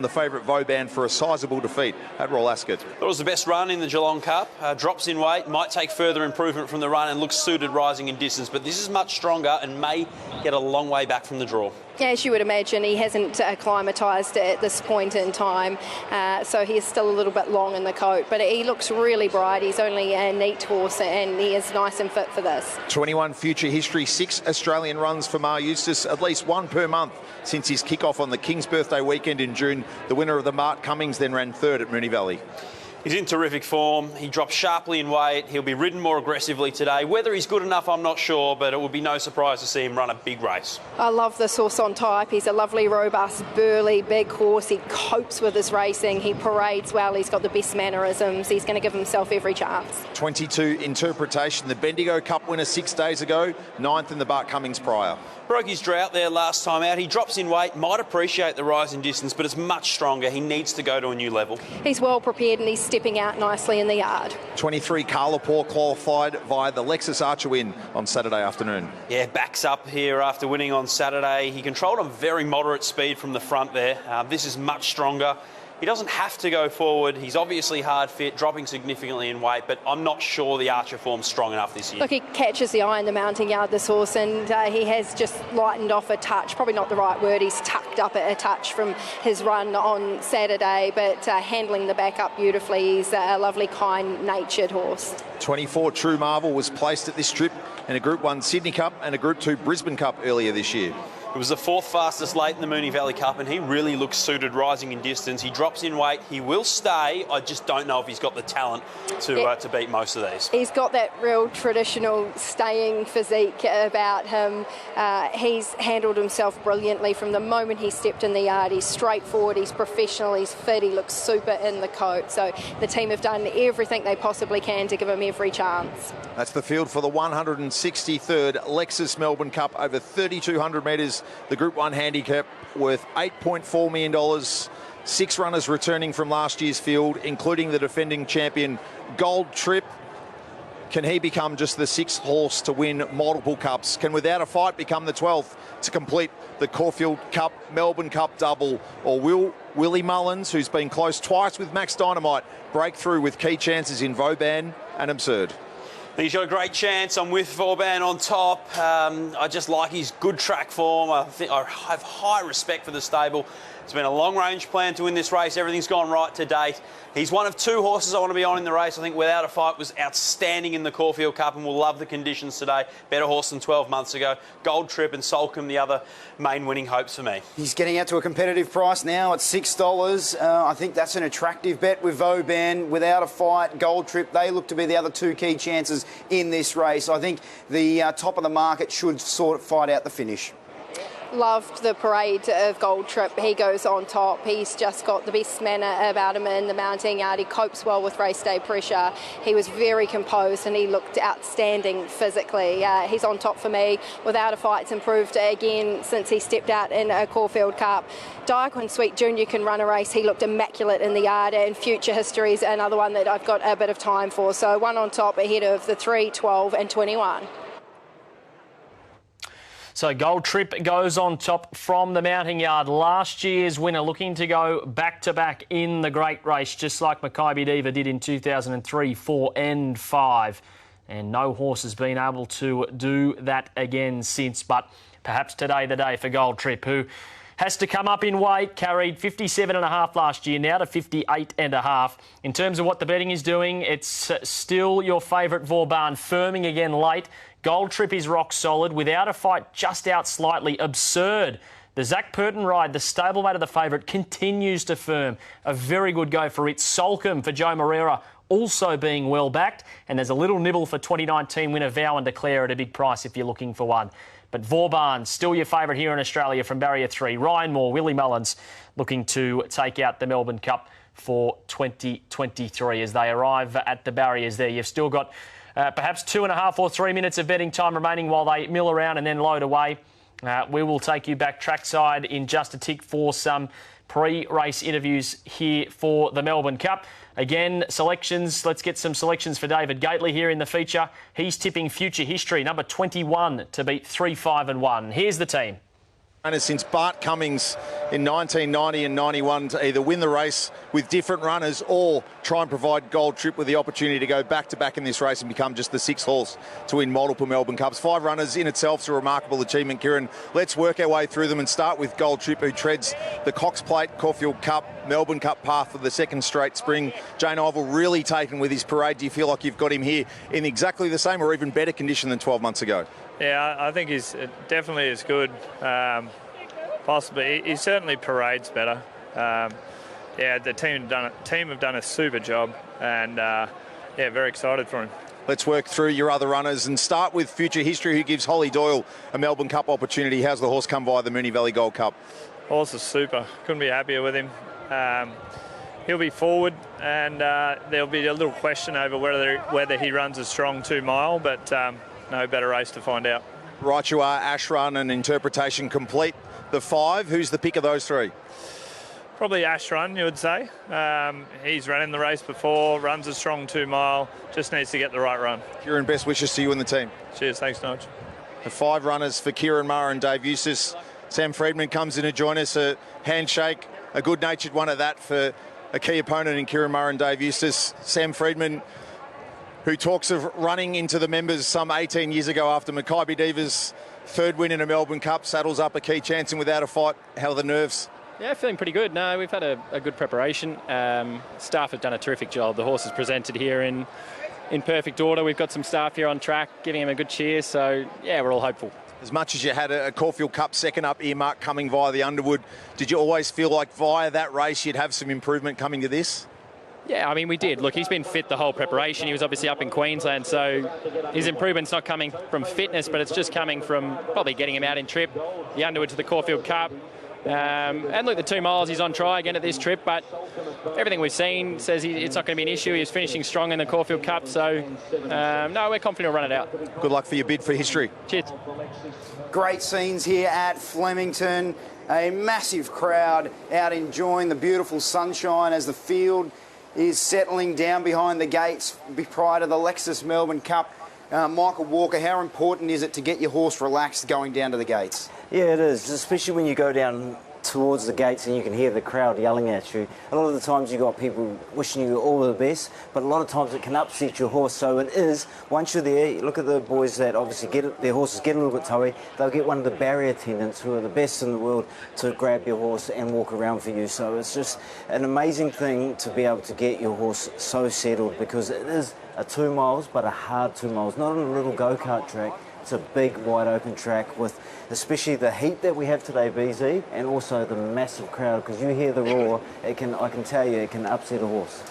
The favourite Vauban for a sizable defeat at Royal Ascot. It was the best run in the Geelong Cup. Drops in weight, might take further improvement from the run and looks suited rising in distance. But this is much stronger and may get a long way back from the draw. Yeah, as you would imagine, he hasn't acclimatised at this point in time, so he is still a little bit long in the coat. But he looks really bright. He's only a neat horse and he is nice and fit for this. 21 future history, 6 Australian runs for Mar Eustace, at least one per month since his kick-off on the King's Birthday weekend in June. The winner of the Mart Cummings then ran third at Moonee Valley. He's in terrific form. He dropped sharply in weight. He'll be ridden more aggressively today. Whether he's good enough, I'm not sure, but it would be no surprise to see him run a big race. I love this horse on type. He's a lovely, robust, burly, big horse. He copes with his racing. He parades well. He's got the best mannerisms. He's going to give himself every chance. 22 interpretation. The Bendigo Cup winner 6 days ago, 9th in the Bart Cummings prior. Broke his drought there last time out. He drops in weight, might appreciate the rise in distance, but it's much stronger. He needs to go to a new level. He's well prepared and he's stepping out nicely in the yard. 23 Carla Paw qualified via the Lexus Archer win on Saturday afternoon. Yeah, backs up here after winning on Saturday. He controlled on very moderate speed from the front there. This is much stronger. He doesn't have to go forward. He's obviously hard fit, dropping significantly in weight, but I'm not sure the Archer form's strong enough this year. Look, he catches the eye in the mounting yard, this horse, and he has just lightened off a touch. Probably not the right word. He's tucked up a touch from his run on Saturday, but handling the back up beautifully. He's a lovely, kind-natured horse. 24 True Marvel was placed at this trip in a Group 1 Sydney Cup and a Group 2 Brisbane Cup earlier this year. It was the 4th fastest late in the Moonee Valley Cup, and he really looks suited rising in distance. He drops in weight. He will stay. I just don't know if he's got the talent to beat most of these. He's got that real traditional staying physique about him. He's handled himself brilliantly from the moment he stepped in the yard. He's straightforward, he's professional, he's fit, he looks super in the coat. So the team have done everything they possibly can to give him every chance. That's the field for the 163rd Lexus Melbourne Cup over 3,200 metres. The Group 1 handicap worth $8.4 million. 6 runners returning from last year's field, including the defending champion Gold Trip. Can he become just the 6th horse to win multiple cups? Can Without a Fight become the 12th to complete the Caulfield Cup, Melbourne Cup double? Or will Willie Mullins, who's been close twice with Max Dynamite, break through with key chances in Vauban and Absurd? He's got a great chance. I'm with Vauban on top. I just like his good track form. I have high respect for the stable. It's been a long-range plan to win this race. Everything's gone right to date. He's one of 2 horses I want to be on in the race. I think Without a Fight was outstanding in the Caulfield Cup and will love the conditions today. Better horse than 12 months ago. Gold Trip and Solcombe, the other main winning hopes for me. He's getting out to a competitive price now at $6. I think that's an attractive bet with Vauban. Without a Fight, Gold Trip, they look to be the other 2 key chances in this race. I think the top of the market should sort of fight out the finish. Loved the parade of Gold Trip. He goes on top. He's just got the best manner about him in the mounting yard. He copes well with race day pressure. He was very composed and he looked outstanding physically. He's on top for me. Without a Fight's improved again since he stepped out in a Caulfield Cup. Diaquin Sweet Jr. can run a race. He looked immaculate in the yard, and Future History is another one that I've got a bit of time for. So one on top ahead of the 3, 12 and 21. So Gold Trip goes on top from the mounting yard. Last year's winner looking to go back-to-back in the great race, just like Makybe Diva did in 2003, 4 and 5. And no horse has been able to do that again since. But perhaps today the day for Gold Trip, who has to come up in weight, carried 57.5 last year, now to 58.5. In terms of what the betting is doing, it's still your favourite Vauban, firming again late. Gold Trip is rock solid. Without a Fight, just out slightly. Absurd. The Zach Purton ride, the stablemate of the favourite, continues to firm. A very good go for it. Solcombe for Joe Moreira, also being well backed. And there's a little nibble for 2019 winner Vow and Declare at a big price if you're looking for one. But Vauban, still your favourite here in Australia from Barrier 3. Ryan Moore, Willie Mullins looking to take out the Melbourne Cup for 2023 as they arrive at the barriers there. You've still got perhaps 2.5 or 3 minutes of betting time remaining while they mill around and then load away. We will take you back trackside in just a tick for some pre-race interviews here for the Melbourne Cup. Again, selections. Let's get some selections for David Gately here in the feature. He's tipping Future History, number 21, to beat 3, 5 and 1. Here's the team. Runners since Bart Cummings in 1990 and 91 to either win the race with different runners or try and provide Gold Trip with the opportunity to go back-to-back in this race and become just the sixth horse to win multiple Melbourne Cups. 5 runners in itself is a remarkable achievement, Kieran. Let's work our way through them and start with Gold Trip, who treads the Cox Plate, Caulfield Cup, Melbourne Cup path for the second straight spring. Jane Ivel really taken with his parade. Do you feel like you've got him here in exactly the same or even better condition than 12 months ago? Yeah, I think he's definitely as good. Possibly, he certainly parades better. Yeah, the team have done a super job, and yeah, very excited for him. Let's work through your other runners and start with Future History, who gives Holly Doyle a Melbourne Cup opportunity. How's the horse come via the Moonee Valley Gold Cup? Horse is super. Couldn't be happier with him. He'll be forward, and there'll be a little question over whether he runs a strong 2 mile, but no better race to find out. Right you are, Ash Run and interpretation complete. The 5, who's the pick of those 3? Probably Ash Run, you would say. He's run in the race before, runs a strong 2 mile, just needs to get the right run. Kieran, best wishes to you and the team. Cheers, thanks, Nige. The 5 runners for Kieran Maher and Dave Eustace. Sam Friedman comes in to join us. A handshake, a good-natured one at that for a key opponent in Kieran Maher and Dave Eustace. Sam Friedman, who talks of running into the members some 18 years ago after Mackay Diva's 3rd win in a Melbourne Cup, saddles up a key chance and without a fight. How are the nerves? Yeah, feeling pretty good. No, we've had a good preparation. Staff have done a terrific job. The horse is presented here in perfect order. We've got some staff here on track giving him a good cheer. So, yeah, we're all hopeful. As much as you had a Caulfield Cup second up earmark coming via the Underwood, did you always feel like via that race you'd have some improvement coming to this? Yeah, I mean, we did. Look, he's been fit the whole preparation. He was obviously up in Queensland, so his improvement's not coming from fitness, but it's just coming from probably getting him out in trip, the Underwood to the Caulfield Cup. And look, the 2 miles, he's on try again at this trip, but everything we've seen says it's not going to be an issue. He's finishing strong in the Caulfield Cup, so no, we're confident we'll run it out. Good luck for your bid for history. Cheers. Great scenes here at Flemington. A massive crowd out enjoying the beautiful sunshine as the field is settling down behind the gates prior to the Lexus Melbourne Cup. Michael Walker, how important is it to get your horse relaxed going down to the gates? Yeah, it is, especially when you go down towards the gates and you can hear the crowd yelling at you. A lot of the times you've got people wishing you all the best, but a lot of times it can upset your horse. So it is, once you're there, you look at the boys that obviously their horses get a little bit toey, they'll get one of the barrier attendants who are the best in the world to grab your horse and walk around for you. So it's just an amazing thing to be able to get your horse so settled, because it is a 2 miles, but a hard 2 miles, not on a little go-kart track. It's a big, wide open track with especially the heat that we have today, BZ, and also the massive crowd, because you hear the roar, I can tell you, it can upset a horse.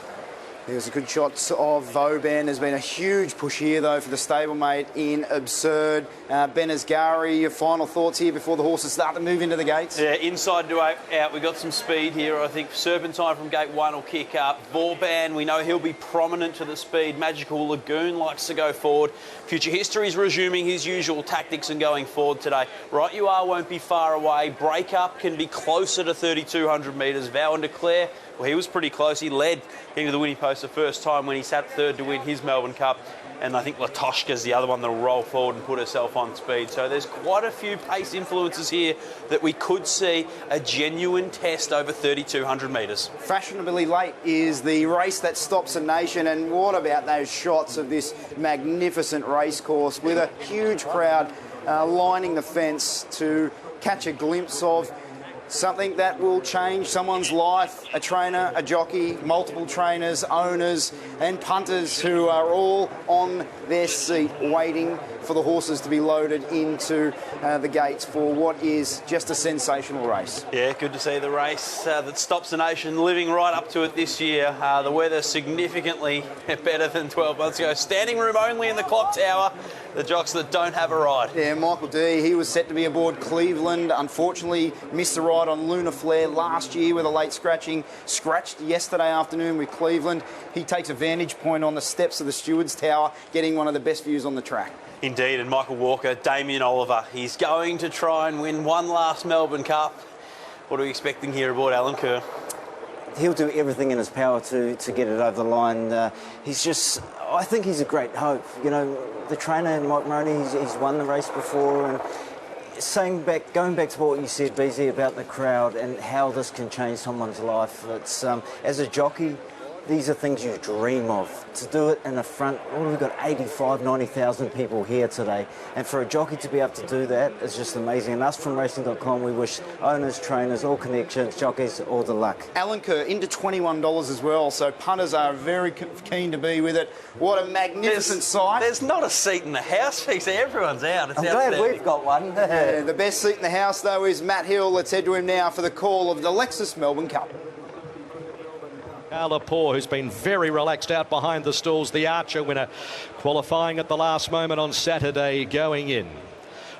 There's a good shot of Vauban. There's been a huge push here, though, for the stablemate in Absurd. Ben Asghari, your final thoughts here before the horses start to move into the gates? Yeah, inside to out. We've got some speed here. I think Serpentine from gate 1 will kick up. Vauban, we know he'll be prominent to the speed. Magical Lagoon likes to go forward. Future History's resuming his usual tactics and going forward today. Right You Are won't be far away. Break Up can be closer to 3,200 metres. Vow and Declare, well, he was pretty close. He led into the winning post the first time when he sat 3rd to win his Melbourne Cup. And I think Latoshka's the other one that'll roll forward and put herself on speed. So there's quite a few pace influences here that we could see a genuine test over 3,200 metres. Fashionably late is the race that stops a nation, and what about those shots of this magnificent race course with a huge crowd lining the fence to catch a glimpse of something that will change someone's life. A trainer, a jockey, multiple trainers, owners and punters who are all on their seat waiting for the horses to be loaded into the gates for what is just a sensational race. Yeah, good to see the race that stops the nation living right up to it this year. The weather significantly better than 12 months ago. Standing room only in the clock tower. The jocks that don't have a ride. Yeah, Michael D, he was set to be aboard Cleveland. Unfortunately, missed the ride on Lunar Flare last year with a late scratching. Scratched yesterday afternoon with Cleveland. He takes a vantage point on the steps of the Stewards Tower, getting one of the best views on the track. Indeed, and Michael Walker, Damien Oliver, he's going to try and win one last Melbourne Cup. What are we expecting here aboard Alan Kerr? He'll do everything in his power to get it over the line. I think he's a great hope. You know, the trainer, Mike Moroney, he's won the race before, and going back to what you said, BZ, about the crowd and how this can change someone's life. It's as a jockey, these are things you dream of. To do it in the front, we've got 85, 90,000 people here today. And for a jockey to be able to do that is just amazing. And us from racing.com, we wish owners, trainers, all connections, jockeys, all the luck. Alan Kerr into $21 as well, so punters are very keen to be with it. What a magnificent sight. There's not a seat in the house, Pixie. Everyone's out. I'm glad we've got one. Yeah, the best seat in the house, though, is Matt Hill. Let's head to him now for the call of the Lexus Melbourne Cup. Carla Poor, who's been very relaxed out behind the stalls, the Archer winner, qualifying at the last moment on Saturday, going in.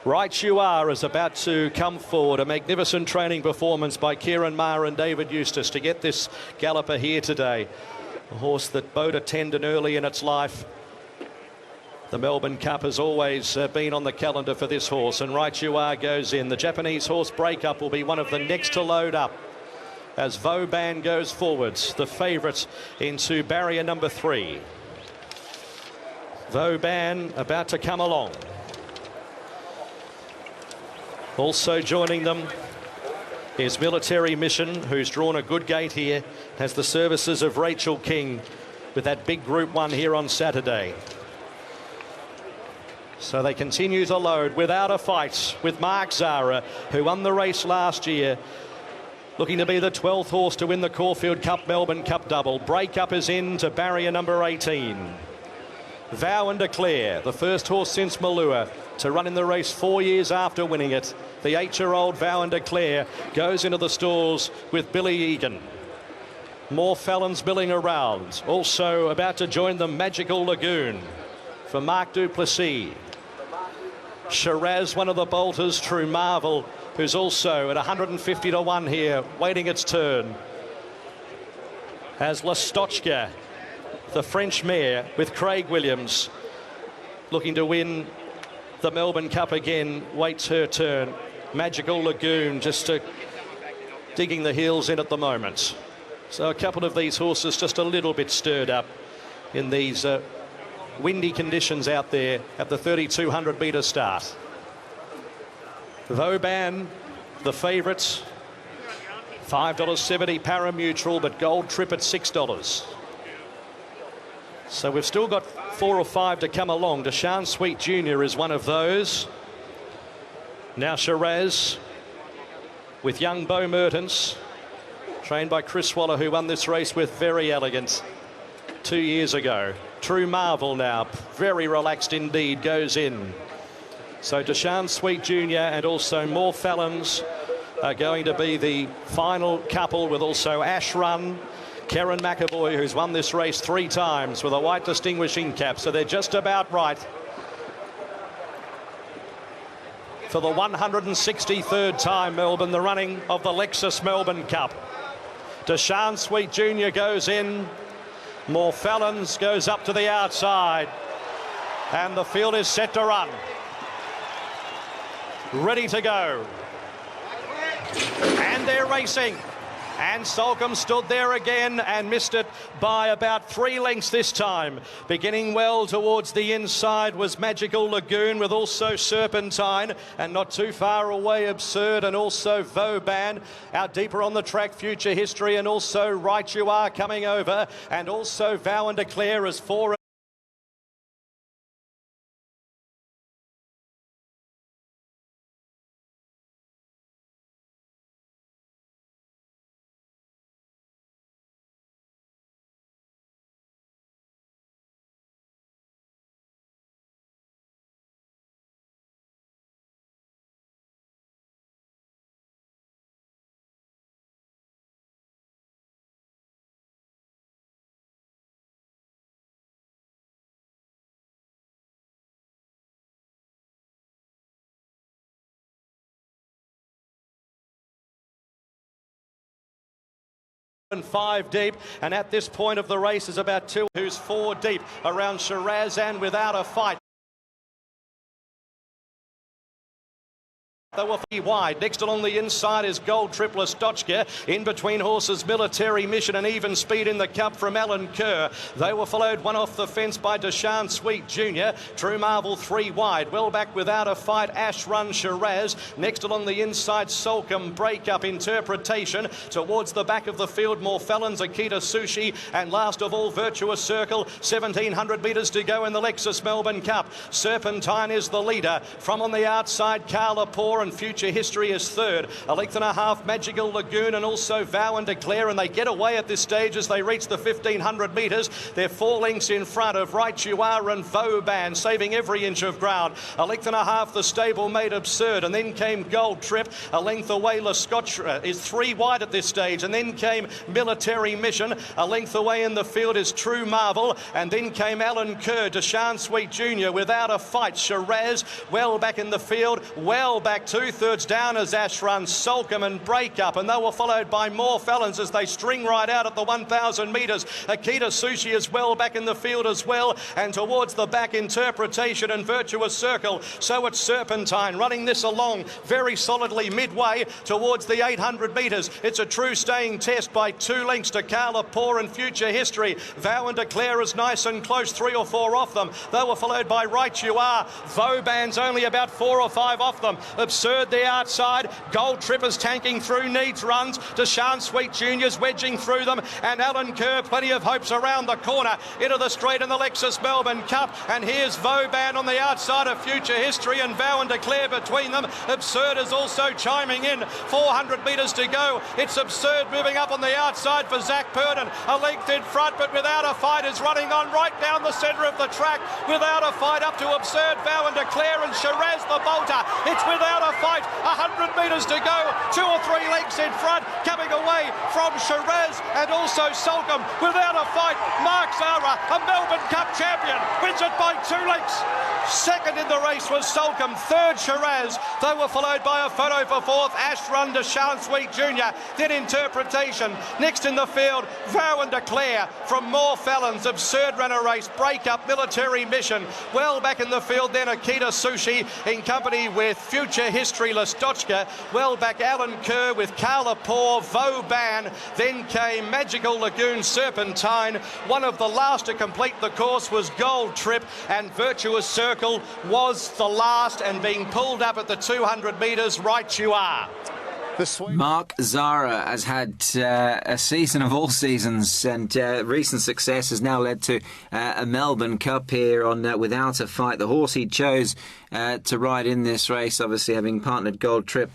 Right You Are is about to come forward. A magnificent training performance by Kieran Maher and David Eustace to get this galloper here today. A horse that bowed a tendon early in its life. The Melbourne Cup has always been on the calendar for this horse, and Right You Are goes in. The Japanese horse Breakup will be one of the next to load up as Vauban goes forwards, the favourite into barrier number 3. Vauban about to come along. Also joining them is Military Mission, who's drawn a good gate here, has the services of Rachel King with that big Group 1 here on Saturday. So they continue to load without a fight with Mark Zara, who won the race last year, looking to be the 12th horse to win the Caulfield Cup Melbourne Cup double. Breakup is in to barrier number 18. Vow and Declare, the first horse since Malua to run in the race 4 years after winning it. The 8-year-old Vow and Declare goes into the stalls with Billy Egan. More Fallons milling around. Also about to join them, Magical Lagoon for Mark Duplessis. Shiraz, one of the bolters, True Marvel, who's also at 150 to 1 here, waiting its turn. As Lastochka, the French mare with Craig Williams, looking to win the Melbourne Cup again, waits her turn. Magical Lagoon just digging the heels in at the moment. So a couple of these horses just a little bit stirred up in these windy conditions out there at the 3,200 metre start. Vauban, the favourites, $5.70 pari-mutuel, but Gold Trip at $6. So we've still got 4 or 5 to come along. Deshaun Sweet Jr. is one of those. Now Shiraz with young Beau Mertens, trained by Chris Waller, who won this race with Very Elegant 2 years ago. True Marvel now, very relaxed indeed, goes in. So Deshaun Sweet Jr. and also More Fallons are going to be the final couple, with also Ash Run, Karen McAvoy, who's won this race 3 times with a white distinguishing cap. So they're just about right for the 163rd time, Melbourne, the running of the Lexus Melbourne Cup. Deshaun Sweet Jr. goes in. More Fallons goes up to the outside. And the field is set to run. Ready to go. And they're racing. And Solcombe stood there again and missed it by about 3 lengths this time. Beginning well towards the inside was Magical Lagoon, with also Serpentine, and not too far away Absurd, and also Vauban. Out deeper on the track, Future History, and also Right You Are coming over, and also Vow and Declare as 4. And 5 deep, and at this point of the race is about 2, who's 4 deep around Shiraz and without a fight. They were wide. Next along the inside is Gold Trip Listotchka. In between horses, Military Mission and Even Speed in the Cup from Alan Kerr. They were followed one off the fence by Deshaun Sweet Jr. True Marvel 3 wide. Well back without a fight, Ash Run Shiraz. Next along the inside, Solcombe, Breakup, Interpretation. Towards the back of the field, More Felons, Akita Sushi. And last of all, Virtuous Circle. 1,700 metres to go in the Lexus Melbourne Cup. Serpentine is the leader. From on the outside, Carla Poor and Future History is third. A length and a half, Magical Lagoon and also Vow and Declare, and they get away at this stage as they reach the 1,500 metres. They're 4 lengths in front of Right You Are and Vauban, saving every inch of ground. A length and a half, the stable made Absurd, and then came Gold Trip. A length away, La Scotch is 3 wide at this stage, and then came Military Mission. A length away in the field is True Marvel, and then came Alan Kerr, Deshaun Sweet Jr. without a fight. Shiraz well back in the field, well back 2/3 down as Ash runs Solcombe and Breakup, and they were followed by More Felons as they string right out at the 1,000 metres. Akita Sushi is well back in the field as well, and towards the back, Interpretation and Virtuous Circle. So it's Serpentine running this along very solidly midway towards the 800 metres. It's a true staying test by 2 lengths to Carla Poor and Future History. Vow and Declare is nice and close, 3 or 4 off them. They were followed by Right You Are. Vauban's only about 4 or 5 off them. Absurd the outside. Gold Trip is tanking through, needs runs. Deshaun Sweet Jr.'s wedging through them, and Alan Kerr, plenty of hopes around the corner into the straight in the Lexus Melbourne Cup. And here's Vauban on the outside of Future History and Vow and Declare between them. Absurd is also chiming in. 400 metres to go. It's Absurd moving up on the outside for Zach Purden. A length in front, but without a fight, is running on right down the centre of the track. Without a fight up to Absurd, Vow and Declare, and Shiraz the bolter. It's without a fight. 100 metres to go. 2 or 3 lengths in front, coming away from Shiraz and also Solcombe. Without a fight, Mark Zara, a Melbourne Cup champion, wins it by 2 lengths. Second in the race was Solcombe, third Shiraz. They were followed by a photo for fourth, Ash Run Deshaun Sweet Jr. Then Interpretation. Next in the field, Vow and Declare from More Felons. Absurd ran a race, Breakup, Military Mission. Well back in the field then Akita Sushi in company with Future History Listotchka. Well back Alan Kerr with Carla Poor, Vauban. Then came Magical Lagoon, Serpentine. One of the last to complete the course was Gold Trip, and Virtuous Circle was the last, and being pulled up at the 200 metres, Right You Are. Mark Zara has had a season of all seasons, and recent success has now led to a Melbourne Cup here on Without a Fight. The horse he chose to ride in this race, obviously having partnered Gold Trip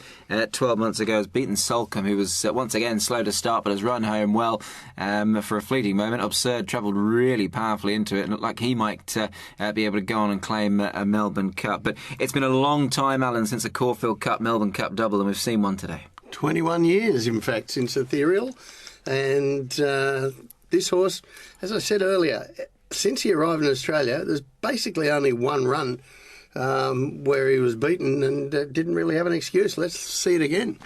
12 months ago, has beaten Solcombe, who was once again slow to start but has run home well for a fleeting moment. Absurd travelled really powerfully into it and looked like he might be able to go on and claim a Melbourne Cup. But it's been a long time, Alan, since a Caulfield Cup Melbourne Cup double, and we've seen one today. 21 years, in fact, since Ethereal. And this horse, as I said earlier, since he arrived in Australia, there's basically only one run where he was beaten and didn't really have an excuse. Let's see it again.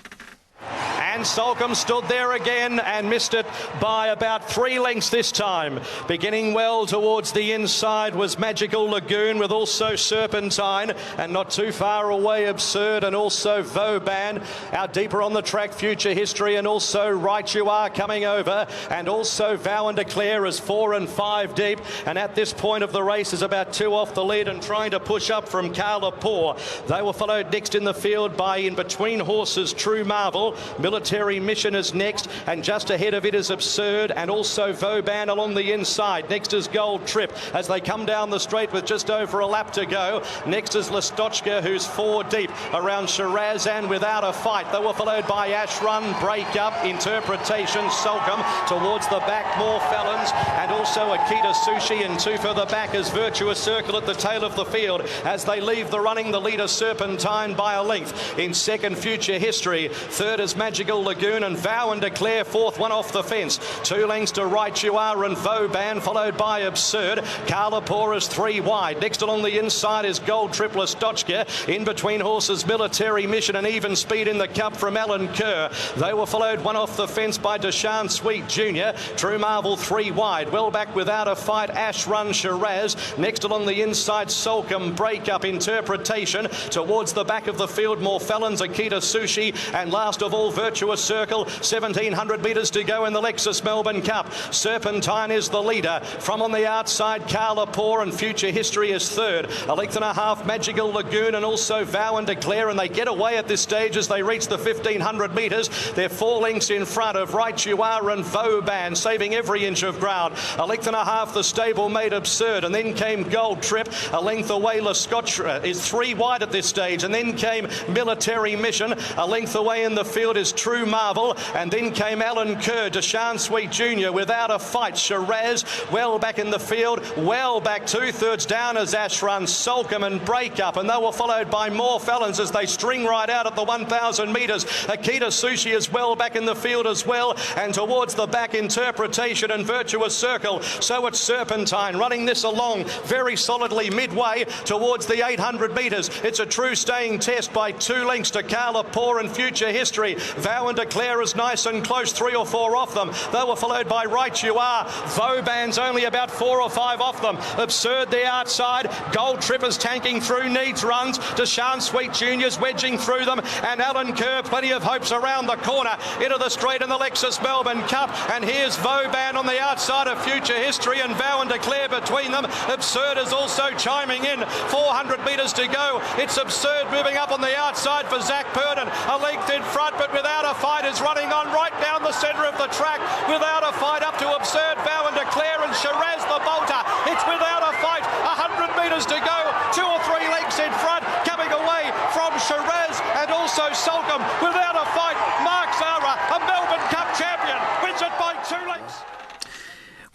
And Solcombe stood there again and missed it by about 3 lengths this time. Beginning well towards the inside was Magical Lagoon with also Serpentine, and not too far away Absurd and also Vauban. Out deeper on the track, Future History and also Right You Are coming over, and also Vow and Declare is 4 and 5 deep, and at this point of the race is about 2 off the lead and trying to push up from Carla Poor. They were followed next in the field by In Between Horses True Marvel. Military Mission is next, and just ahead of it is Absurd and also Vauban along the inside. Next is Gold Trip as they come down the straight with just over a lap to go. Next is Listotchka, who's 4 deep around Shiraz and Without a Fight. They were followed by Ash Run, Breakup, Interpretation, Solcombe. Towards the back, More Felons and also Akita Sushi, and 2 further back is Virtuous Circle at the tail of the field. As they leave the running, the leader Serpentine by a length. In second, Future History. Third is Magical Magical Lagoon and Vow and Declare fourth, one off the fence. 2 lengths to Right You Are and Vauban, followed by Absurd. Carla Poor is 3 wide. Next along the inside is Gold Triple Stochka. In between horses, Military Mission and Even Speed in the cup from Alan Kerr. They were followed one off the fence by Deshaun Sweet Jr. True Marvel 3 wide. Well back Without a Fight, Ash Run Shiraz. Next along the inside, Solcombe, Break Up, Interpretation. Towards the back of the field, More Felons, Akita Sushi. And last of all, Virtuous Circle. 1,700 metres to go in the Lexus Melbourne Cup. Serpentine is the leader. From on the outside, Carla Poor and Future History is third. A length and a half, Magical Lagoon and also Vow and Declare. And they get away at this stage as they reach the 1,500 metres. They're 4 lengths in front of Right You Are and Vauban, saving every inch of ground. A length and a half, the stable made Absurd. And then came Gold Trip. A length away, La Scotch is 3 wide at this stage. And then came Military Mission. A length away in the field is True Marvel. And then came Alan Kerr, Deshaun Sweet Jr. Without a Fight, Shiraz. Well back in the field. Well back 2/3 down as Ash Run, Solcombe and Break Up. And they were followed by More Felons as they string right out at the 1,000 metres. Akita Sushi is well back in the field as well. And towards the back, Interpretation and Virtuous Circle. So it's Serpentine running this along very solidly midway towards the 800 metres. It's a true staying test by 2 lengths to Carla Poor and Future History. Vow and Declare is nice and close, 3 or 4 off them. They were followed by Right You Are. Vauban's only about 4 or 5 off them. Absurd the outside. Gold Trippers tanking through, needs runs. Deshaun Sweet Juniors wedging through them. And Alan Kerr, plenty of hopes around the corner. Into the straight in the Lexus Melbourne Cup. And here's Vauban on the outside of Future History and Vow and Declare between them. Absurd is also chiming in. 400 metres to go. It's Absurd moving up on the outside for Zach Purden. A length in front, but Without a Fight is running on right down the centre of the track. Without a Fight up to Absurd, Vow and Declare and Shiraz the bolter. It's Without a Fight. 100 metres to go. 2 or 3 lengths in front. Coming away from Shiraz and also Solcombe. Without a Fight, Mark Zara, a Melbourne Cup champion, wins it by 2 lengths.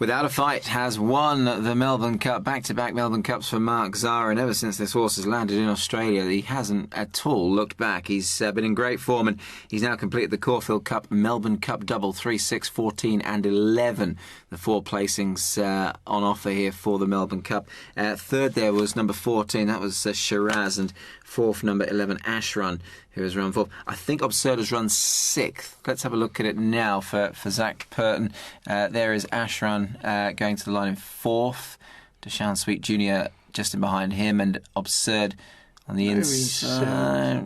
Without a Fight has won the Melbourne Cup, back-to-back Melbourne Cups for Mark Zara, and ever since this horse has landed in Australia, he hasn't at all looked back. He's been in great form, and he's now completed the Caulfield Cup, Melbourne Cup double, 3, 6, 14 and 11. The 4 placings on offer here for the Melbourne Cup. Third there was number 14, that was Shiraz, and fourth, number 11, Ash Run, who has run 4th. I think Absurd has run 6th. Let's have a look at it now for Zach Purton. There is Ash Run going to the line in 4th. Deshaun Sweet Jr. just in behind him, and Absurd on the inside.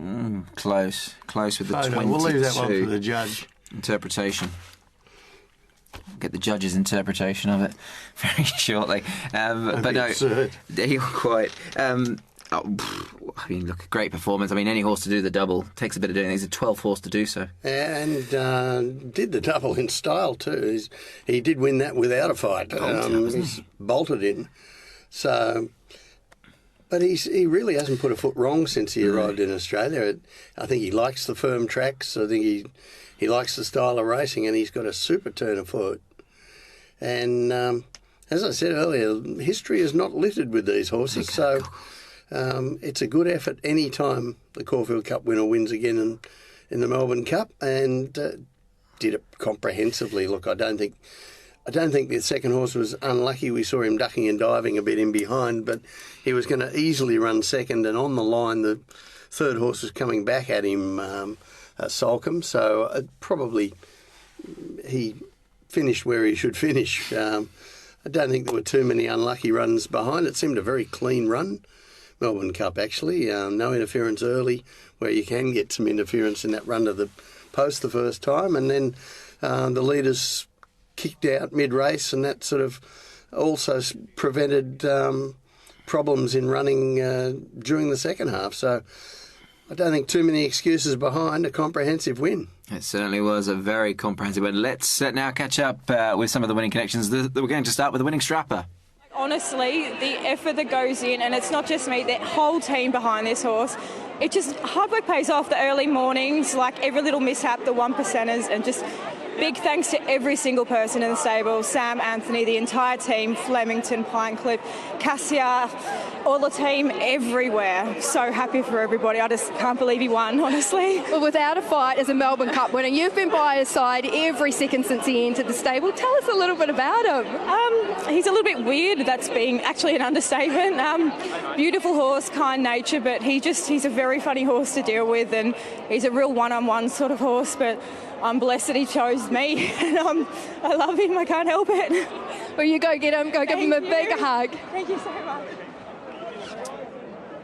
Close with the 22. We'll leave that one for the judge. Interpretation. Get the judge's interpretation of it very shortly. But no, you're quite. I mean, look, great performance. I mean, any horse to do the double takes a bit of doing. He's a 12th horse to do so. And did the double in style too. He did win that Without a Fight. He's bolted in. So, but he really hasn't put a foot wrong since he arrived in Australia. I think he likes the firm tracks. I think he likes the style of racing, and he's got a super turn of foot. And as I said earlier, history is not littered with these horses. So. It's a good effort any time the Caulfield Cup winner wins again in the Melbourne Cup, and did it comprehensively. Look, I don't think the second horse was unlucky. We saw him ducking and diving a bit in behind, but he was going to easily run second, and on the line the third horse was coming back at him, Solcombe, so probably he finished where he should finish. I don't think there were too many unlucky runs behind. It seemed a very clean run. Melbourne Cup, actually. No interference early, where you can get some interference in that run to the post the first time. And then the leaders kicked out mid-race, and that sort of also prevented problems in running during the second half. So I don't think too many excuses behind a comprehensive win. It certainly was a very comprehensive win. Let's now catch up with some of the winning connections. We're going to start with the winning strapper. Honestly, the effort that goes in, and it's not just me, that whole team behind this horse, it just, hard work pays off. The early mornings, like every little mishap, the 1%ers, and just big thanks to every single person in the stable, Sam, Anthony, the entire team, Flemington, Pinecliff, Cassia, all the team everywhere. So happy for everybody. I just can't believe he won, honestly. Well, without a fight, as a Melbourne Cup winner, you've been by his side every second since he entered the stable. Tell us a little bit about him. He's a little bit weird. That's being actually an understatement. Beautiful horse, kind nature, but he's a very funny horse to deal with, and he's a real one-on-one sort of horse, but I'm blessed that he chose me, and I love him. I can't help it. Well, you go get him. Go give him a big hug. Thank you so much.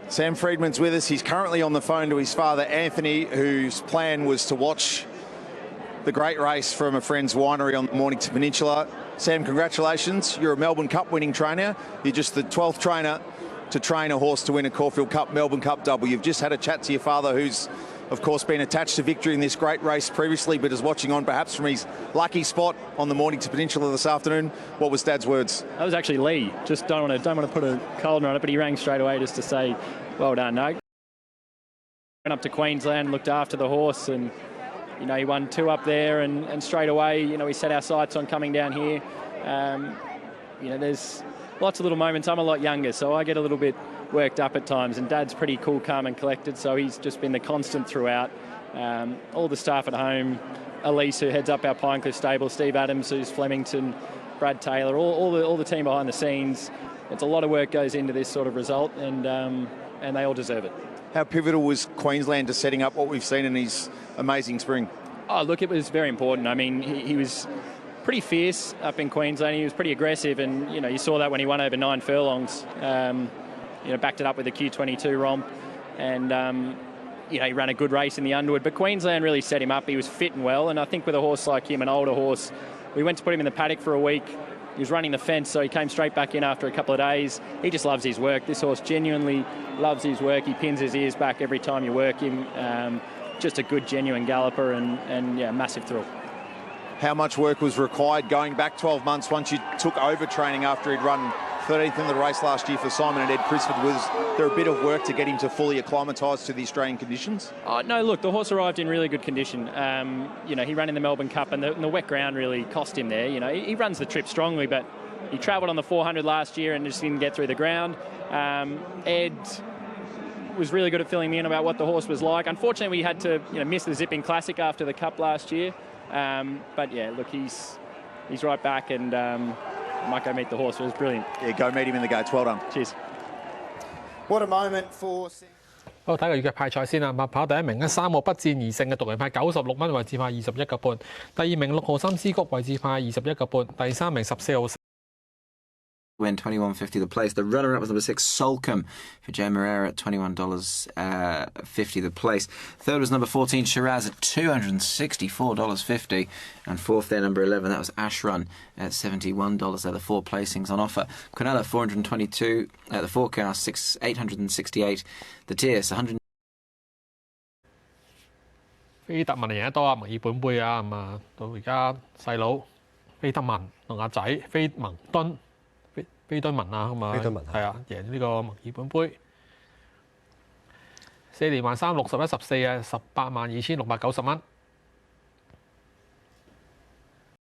Sam Friedman's with us. He's currently on the phone to his father, Anthony, whose plan was to watch the great race from a friend's winery on the Mornington Peninsula. Sam, congratulations. You're a Melbourne Cup winning trainer. You're just the 12th trainer to train a horse to win a Caulfield Cup, Melbourne Cup double. You've just had a chat to your father, who's, of course, been attached to victory in this great race previously, but is watching on perhaps from his lucky spot on the Mornington Peninsula this afternoon. What was Dad's words? That was actually Lee. Just don't want to put a cold on it, but he rang straight away just to say, well done, no. Went up to Queensland, looked after the horse, and he won 2 up there, and straight away, we set our sights on coming down here. There's lots of little moments. I'm a lot younger, so I get a little bit worked up at times, and Dad's pretty cool, calm and collected, so he's just been the constant throughout. All the staff at home, Elise, who heads up our Pinecliff stable, Steve Adams, who's Flemington, Brad Taylor, all the team behind the scenes. It's a lot of work goes into this sort of result, and they all deserve it. How pivotal was Queensland to setting up what we've seen in his amazing spring? Oh, look, it was very important. I mean, he was pretty fierce up in Queensland. He was pretty aggressive, and you saw that when he won over 9 furlongs. Backed it up with a Q22 romp, and he ran a good race in the Underwood. But Queensland really set him up. He was fit and well, and I think with a horse like him, an older horse, we went to put him in the paddock for a week. He was running the fence, so he came straight back in after a couple of days. He just loves his work. This horse genuinely loves his work. He pins his ears back every time you work him. Just a good, genuine galloper, and massive thrill. How much work was required going back 12 months once you took over training after he'd run 13th in the race last year for Simon and Ed Crisford? Was there a bit of work to get him to fully acclimatise to the Australian conditions? No, look, the horse arrived in really good condition. He ran in the Melbourne Cup, and the wet ground really cost him there. He runs the trip strongly, but he travelled on the 400 last year and just didn't get through the ground. Ed was really good at filling me in about what the horse was like. Unfortunately, we had to miss the Zipping Classic after the Cup last year. But yeah, look, he's right back, and might go meet the horse. It was brilliant. Yeah, go meet him in the gates. Well done. Cheers. What a moment for... 好，睇個預計派賽先啦。馬跑第一名咧，3號不戰而勝嘅獨贏派96蚊，位置派21個半。第二名6號心思谷，位置派21個半。第三名14號。 Win $21.50 the place. The runner-up was number 6 Solcombe for Joe Moreira at $21.50 the place. Third was number 14 Shiraz at $264.50, and fourth there number 11 that was Ashrun at $71. They're the 4 placings on offer. Quinella 422 at the forecast, 868. The Tierce 100. 菲特文贏得多啊，墨爾本杯啊，咁啊到而家細佬菲特文同阿仔菲文敦。 菲敦文啊，咁啊，係啊，贏呢個墨爾本杯，4連環36114啊，182690蚊。